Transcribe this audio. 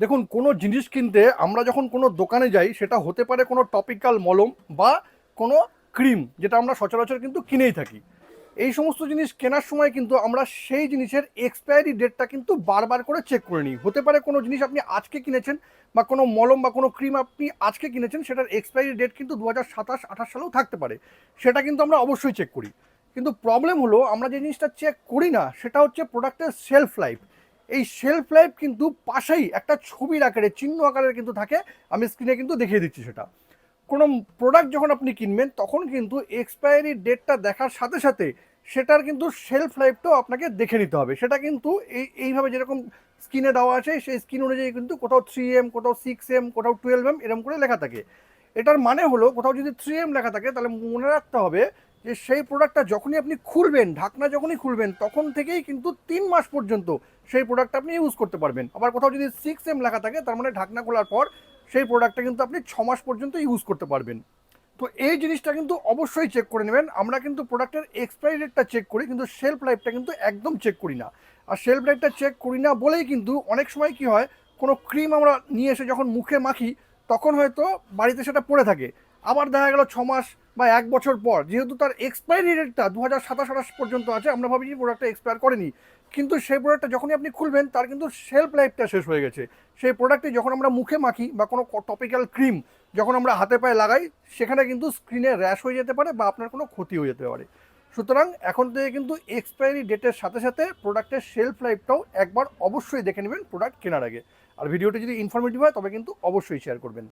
দেখুন, কোনো জিনিস কিনতে আমরা যখন কোনো দোকানে যাই, সেটা হতে পারে কোনো টপিক্যাল মলম বা কোনো ক্রিম, যেটা আমরা সচরাচর কিন্তু কিনেই থাকি। এই সমস্ত জিনিস কেনার সময় কিন্তু আমরা সেই জিনিসের এক্সপায়ারি ডেটটা কিন্তু বারবার করে চেক করে নিই। হতে পারে কোনো জিনিস আপনি আজকে কিনেছেন, বা কোনো মলম বা কোনো ক্রিম আপনি আজকে কিনেছেন, সেটার এক্সপায়ারি ডেট কিন্তু 2027-28 সালেও থাকতে পারে। সেটা কিন্তু আমরা অবশ্যই চেক করি। কিন্তু প্রবলেম হলো, আমরা যে জিনিসটা চেক করি না সেটা হচ্ছে প্রোডাক্টের শেলফ লাইফ। এই শেলফ লাইফ কিন্তু পাশেই একটা ছবির আকারে, চিহ্ন আকারে কিন্তু থাকে। আমি স্ক্রিনে কিন্তু দেখিয়ে দিচ্ছি সেটা। কোনো প্রোডাক্ট যখন আপনি কিনবেন, তখন কিন্তু এক্সপায়ারি ডেটটা দেখার সাথে সাথে সেটার কিন্তু শেলফ লাইফটাও আপনাকে দেখে নিতে হবে। সেটা কিন্তু এইভাবে যেরকম স্ক্রিনে দেওয়া আছে, সেই স্ক্রিন অনুযায়ী কিন্তু কোথাও 3M, কোথাও 6M, কোথাও 12M এরকম করে লেখা থাকে। এটার মানে হলো, কোথাও যদি 3M লেখা থাকে, তাহলে মনে রাখতে হবে যে সেই প্রোডাক্টটা যখনই আপনি খুলবেন, ঢাকনা যখনই খুলবেন, তখন থেকেই কিন্তু 3 মাস পর্যন্ত সেই প্রোডাক্টটা আপনি ইউজ করতে পারবেন। আবার কোথাও যদি 6M লেখা থাকে, তার মানে ঢাকনা খোলার পর সেই প্রোডাক্টটা কিন্তু আপনি 6 মাস পর্যন্ত ইউজ করতে পারবেন। তো এই জিনিসটা কিন্তু অবশ্যই চেক করে নেবেন। আমরা কিন্তু প্রোডাক্টের এক্সপায়ারি ডেটটা চেক করি, কিন্তু শেলফ লাইফটা কিন্তু একদম চেক করি না। আর শেলফ লাইফটা চেক করি না বলেই কিন্তু অনেক সময় কি হয়, কোনো ক্রিম আমরা নিয়ে এসে যখন মুখে মাখি, তখন হয়তো বাড়িতে সেটা পড়ে থাকে। আবার দেখা গেল 6 মাস বা 1 বছর পর, যেহেতু তার এক্সপায়ারি ডেটটা 2027-28 পর্যন্ত আছে, আমরা ভাবি যে প্রোডাক্টটা এক্সপায়ার করেনি। কিন্তু সেই প্রোডাক্টটা যখনই আপনি খুলবেন, তার কিন্তু শেলফ লাইফটা শেষ হয়ে গেছে। সেই প্রোডাক্টটি যখন আমরা মুখে মাখি, বা কোনো টপিক্যাল ক্রিম যখন আমরা হাতে পায়ে লাগাই, সেখানে কিন্তু স্ক্রিনে র্যাশ হয়ে যেতে পারে বা আপনার কোনো ক্ষতি হয়ে যেতে পারে। সুতরাং এখন থেকে কিন্তু এক্সপায়ারি ডেটের সাথে সাথে প্রোডাক্টের শেলফ লাইফটাও একবার অবশ্যই দেখে নেবেন প্রোডাক্ট কেনার আগে। আর ভিডিওটি যদি ইনফরমেটিভ হয়, তবে কিন্তু অবশ্যই শেয়ার করবেন।